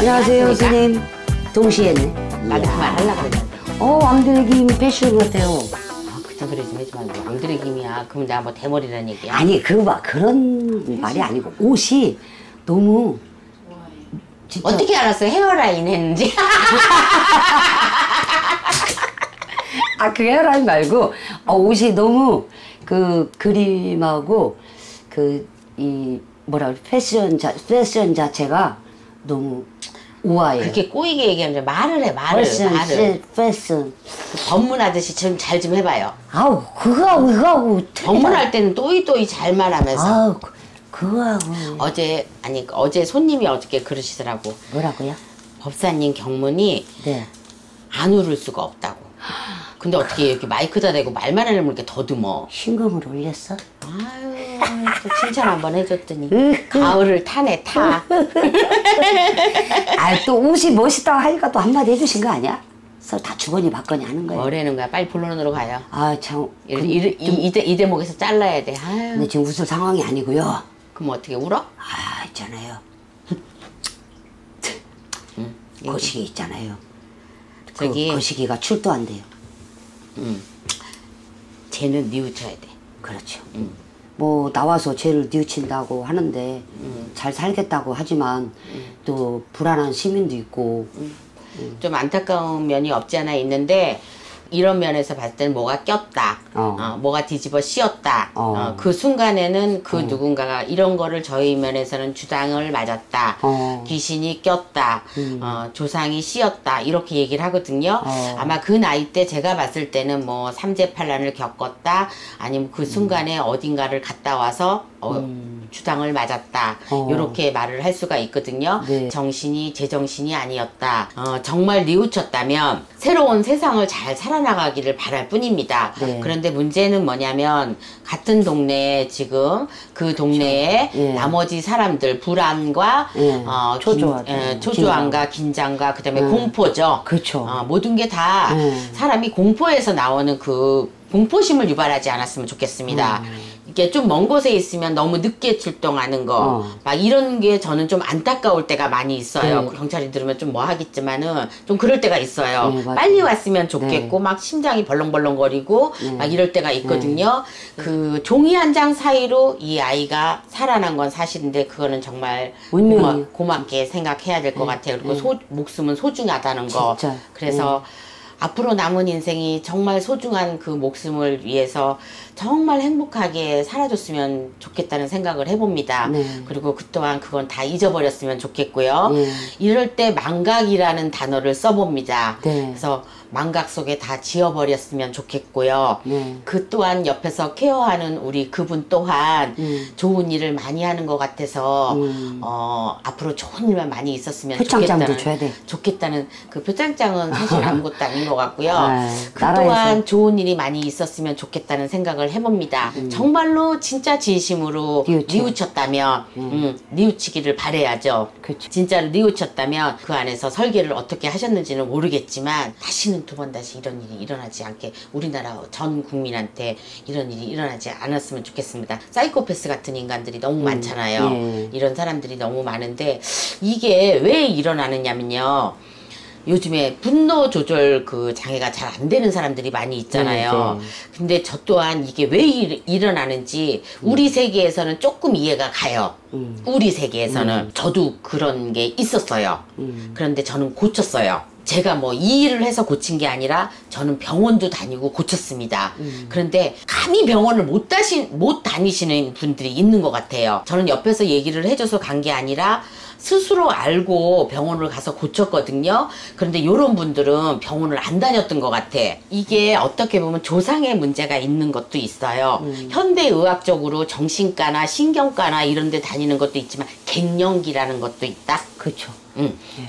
안녕하세요, 선생님. 동시에네. 나도 그 말 하려고 그랬는데. 왕들의 김 패션 같아요. 그때 그러지 하지 말고. 왕들의 김이야. 그럼 내가 뭐 대머리라는 얘기야? 아니, 그런 말이 아니고, 옷이 너무. 진짜... 어떻게 알았어? 헤어라인 했는지? 그 헤어라인 말고, 옷이 너무 그 그림하고, 패션 자체가 너무 우아해요. 그렇게 꼬이게 얘기하면 말을 해, 말을. 패션. 법문하듯이 잘 좀 해봐요. 그거하고. 법문할 때는 또이 잘 말하면서. 그거하고. 어제 손님이 어저께 그러시더라고. 뭐라고요? 법사님 경문이 네. 안 울을 수가 없다고. 근데 어떻게 이렇게 마이크다 대고 말만 하려면 이렇게 더듬어. 신금을 올렸어? 아유, 또 칭찬 한번 해줬더니 가을을 타네 타. 또 옷이 멋있다고 하니까 또 한마디 해주신 거 아니야? 서로 다 주거니 받거니 하는 거예요. 뭐라는 거야? 빨리 본론으로 가요. 참. 이 대목에서 잘라야 돼. 아유. 근데 지금 웃을 상황이 아니고요. 그럼 어떻게 울어? 있잖아요. 거시기 있잖아요. 저기 거시기가 출두한대요. 쟤는 뉘우쳐야 돼. 그렇죠. 뭐 나와서 쟤를 뉘우친다고 하는데 잘 살겠다고 하지만 또 불안한 시민도 있고 좀 안타까운 면이 없지 않아 있는데 이런 면에서 봤을 때는 뭐가 꼈다, 뭐가 뒤집어 씌었다. 그 순간에는 그 누군가가 이런 거를 저희 면에서는 주당을 맞았다, 귀신이 꼈다, 조상이 씌었다 이렇게 얘기를 하거든요. 아마 그 나이 때 제가 봤을 때는 뭐 삼재팔란을 겪었다, 아니면 그 순간에 어딘가를 갔다 와서 주당을 맞았다 이렇게 말을 할 수가 있거든요. 네. 정신이 제정신이 아니었다. 정말 뉘우쳤다면 새로운 세상을 잘 살아나가기를 바랄 뿐입니다. 네. 그런데 문제는 뭐냐면 같은 동네에 지금 그 동네에 네. 나머지 사람들 불안과 초조함과 긴장과 그다음에 공포죠. 그렇죠. 모든 게 다 사람이 공포에서 나오는 그 공포심을 유발하지 않았으면 좋겠습니다. 이게 좀 먼 곳에 있으면 너무 늦게 출동하는 거, 막 이런 게 저는 좀 안타까울 때가 많이 있어요. 경찰이 들으면 좀 뭐 하겠지만은 좀 그럴 때가 있어요. 빨리 왔으면 좋겠고, 막 심장이 벌렁벌렁거리고, 막 이럴 때가 있거든요. 그 종이 한 장 사이로 이 아이가 살아난 건 사실인데, 그거는 정말 고맙게 생각해야 될 것 같아요. 그리고 목숨은 소중하다는 거. 진짜. 그래서 앞으로 남은 인생이 정말 소중한 그 목숨을 위해서 정말 행복하게 살아줬으면 좋겠다는 생각을 해봅니다. 그리고 그 또한 그건 다 잊어버렸으면 좋겠고요. 이럴 때 망각이라는 단어를 써봅니다. 그래서 망각 속에 다 지워버렸으면 좋겠고요. 그 또한 옆에서 케어하는 우리 그분 또한 좋은 일을 많이 하는 것 같아서 앞으로 좋은 일만 많이 있었으면 좋겠다는 그 표창장은 사실 아무것도 아닌 것 같고요. 그 또한 좋은 일이 많이 있었으면 좋겠다는 생각을 해봅니다. 정말로 진짜 진심으로 뉘우쳤다면 뉘우치기를 바라야죠. 진짜로 뉘우쳤다면 그 안에서 설계를 어떻게 하셨는지는 모르겠지만 다시는 두 번 다시 이런 일이 일어나지 않게 우리나라 전 국민한테 이런 일이 일어나지 않았으면 좋겠습니다. 사이코패스 같은 인간들이 너무 많잖아요. 이런 사람들이 너무 많은데 이게 왜 일어나느냐면요. 요즘에 분노 조절 그 장애가 잘 안 되는 사람들이 많이 있잖아요. 근데 저 또한 이게 왜 일어나는지 우리 세계에서는 조금 이해가 가요. 우리 세계에서는. 저도 그런 게 있었어요. 그런데 저는 고쳤어요. 제가 뭐 이 일을 해서 고친 게 아니라 저는 병원도 다니고 고쳤습니다. 그런데 감히 병원을 못 다니시는 분들이 있는 것 같아요. 저는 옆에서 얘기를 해줘서 간 게 아니라 스스로 알고 병원을 가서 고쳤거든요. 그런데 이런 분들은 병원을 안 다녔던 것 같아. 이게 어떻게 보면 조상의 문제가 있는 것도 있어요. 현대의학적으로 정신과나 신경과나 이런 데 다니는 것도 있지만 갱년기라는 것도 있다. 그렇죠.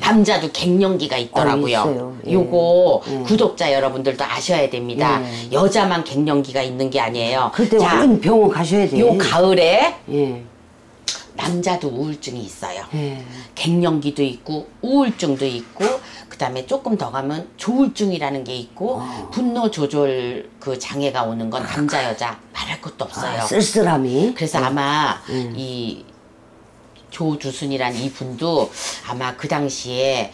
남자도 갱년기가 있더라고요. 요거 구독자 여러분들도 아셔야 됩니다. 여자만 갱년기가 있는 게 아니에요. 그때 얼른 병원 가셔야 돼요. 요 가을에 남자도 우울증이 있어요. 갱년기도 있고 우울증도 있고 그 다음에 조금 더 가면 조울증이라는 게 있고 분노 조절 그 장애가 오는 건 남자 여자 말할 것도 없어요. 쓸쓸함이. 그래서 아마 이 조주순이란 이분도 아마 그 당시에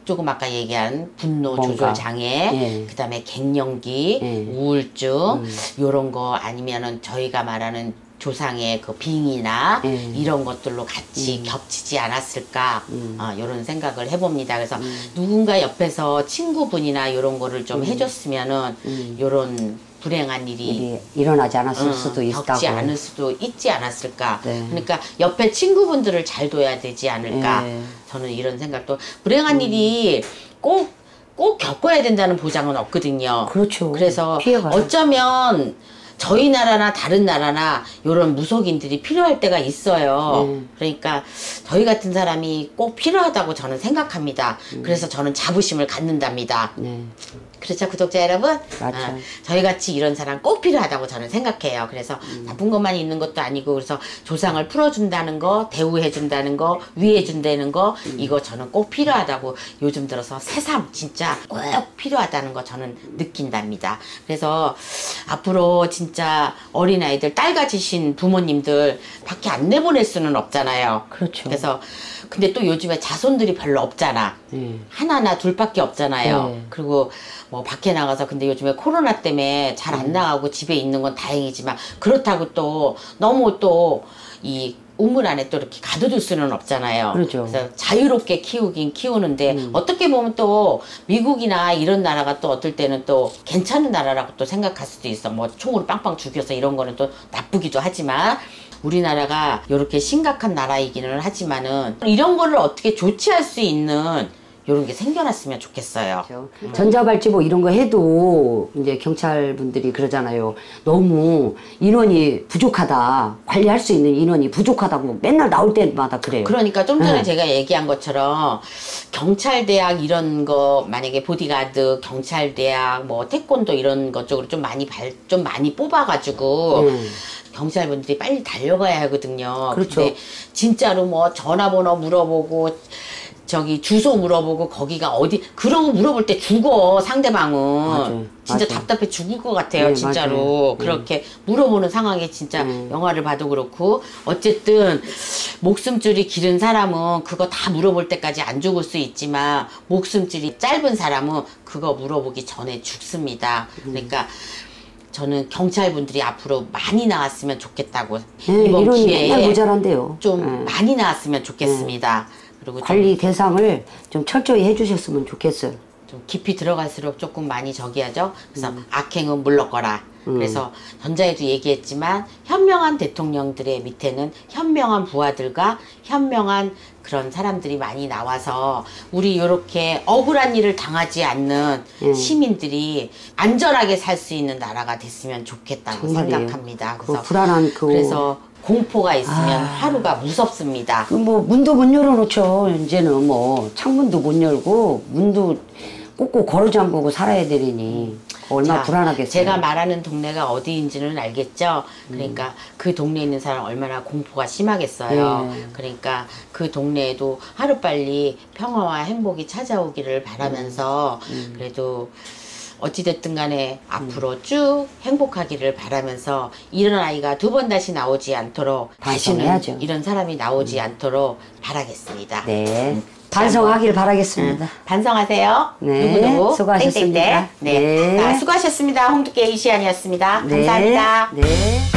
조금 아까 얘기한 분노 조절 장애, 그다음에 갱년기, 우울증 요런 거 아니면은 저희가 말하는 조상의 그 빙이나 이런 것들로 같이 겹치지 않았을까 이런 생각을 해봅니다. 그래서 누군가 옆에서 친구분이나 이런 거를 좀 해줬으면은 이런 불행한 일이 일어나지 않았을 수도 있다고. 겪지 않을 수도 있지 않았을까. 그러니까 옆에 친구분들을 잘 둬야 되지 않을까. 저는 이런 생각도. 불행한 일이 꼭 겪어야 된다는 보장은 없거든요. 그렇죠. 그래서 피해가서. 어쩌면 저희 나라나 다른 나라나 이런 무속인들이 필요할 때가 있어요. 그러니까 저희 같은 사람이 꼭 필요하다고 저는 생각합니다. 그래서 저는 자부심을 갖는답니다. 그렇죠, 구독자 여러분? 저희같이 이런 사람 꼭 필요하다고 저는 생각해요. 그래서 나쁜 것만 있는 것도 아니고, 그래서 조상을 풀어준다는 거, 대우해준다는 거, 위해준다는 거, 이거 저는 꼭 필요하다고 요즘 들어서 새삼 진짜 꼭 필요하다는 거 저는 느낀답니다. 그래서 앞으로 진짜 어린아이들, 딸 가지신 부모님들 밖에 안 내보낼 수는 없잖아요. 그렇죠. 그래서 근데 또 요즘에 자손들이 별로 없잖아. 하나나 둘밖에 없잖아요. 그리고 뭐 밖에 나가서, 근데 요즘에 코로나 때문에 잘 안 나가고 집에 있는 건 다행이지만, 그렇다고 또 너무 또 이 우물 안에 또 이렇게 가둬둘 수는 없잖아요. 그렇죠. 그래서 자유롭게 키우긴 키우는데 어떻게 보면 또 미국이나 이런 나라가 또 어떨 때는 또 괜찮은 나라라고 또 생각할 수도 있어. 뭐 총으로 빵빵 죽여서 이런 거는 또 나쁘기도 하지만, 우리나라가 이렇게 심각한 나라이기는 하지만은 이런 거를 어떻게 조치할 수 있는 이런 게 생겨났으면 좋겠어요. 그렇죠. 전자발찌 뭐 이런 거 해도 이제 경찰분들이 그러잖아요. 너무 인원이 부족하다. 관리할 수 있는 인원이 부족하다고 맨날 나올 때마다 그래요. 그러니까 좀 전에 제가 얘기한 것처럼 경찰대학 이런 거, 만약에 보디가드, 경찰대학, 뭐 태권도 이런 것 쪽으로 좀 많이 뽑아가지고 경찰분들이 빨리 달려가야 하거든요. 그렇죠. 근데 진짜로 뭐 전화번호 물어보고 저기 주소 물어보고 거기가 어디, 그런 거 물어볼 때 죽어 상대방은. 맞아요. 진짜 맞아요. 답답해 죽을 것 같아요. 진짜로. 그렇게 물어보는 상황에 진짜 영화를 봐도 그렇고, 어쨌든 목숨줄이 길은 사람은 그거 다 물어볼 때까지 안 죽을 수 있지만, 목숨줄이 짧은 사람은 그거 물어보기 전에 죽습니다. 그러니까 저는 경찰분들이 앞으로 많이 나왔으면 좋겠다고, 이번 기회에 모자란데요. 좀 많이 나왔으면 좋겠습니다. 그리고 관리 대상을 좀 철저히 해주셨으면 좋겠어요. 좀 깊이 들어갈수록 조금 많이 저기 하죠. 그래서 악행은 물러거라. 그래서 전자에도 얘기했지만, 현명한 대통령들의 밑에는 현명한 부하들과 현명한 그런 사람들이 많이 나와서 우리 이렇게 억울한 일을 당하지 않는 시민들이 안전하게 살 수 있는 나라가 됐으면 좋겠다고 생각합니다. 그래서 불안한 그래서 공포가 있으면 하루가 무섭습니다. 뭐 문도 못 열어놓죠. 이제는 뭐 창문도 못 열고 문도 꼭꼭 걸어 잠그고 살아야 되니 얼마나 불안하겠어요. 제가 말하는 동네가 어디인지는 알겠죠. 그러니까 그 동네에 있는 사람 얼마나 공포가 심하겠어요. 그러니까 그 동네에도 하루빨리 평화와 행복이 찾아오기를 바라면서 그래도 어찌됐든 간에 앞으로 쭉 행복하기를 바라면서, 이런 아이가 두 번 다시 나오지 않도록, 다시는 이런 사람이 나오지 않도록 바라겠습니다. 네. 반성하길 바라겠습니다. 반성하세요. 네. 누구누구. 수고하셨습니다. 땡땡땡. 네. 자, 수고하셨습니다. 홍두깨 이시안이었습니다. 감사합니다. 네.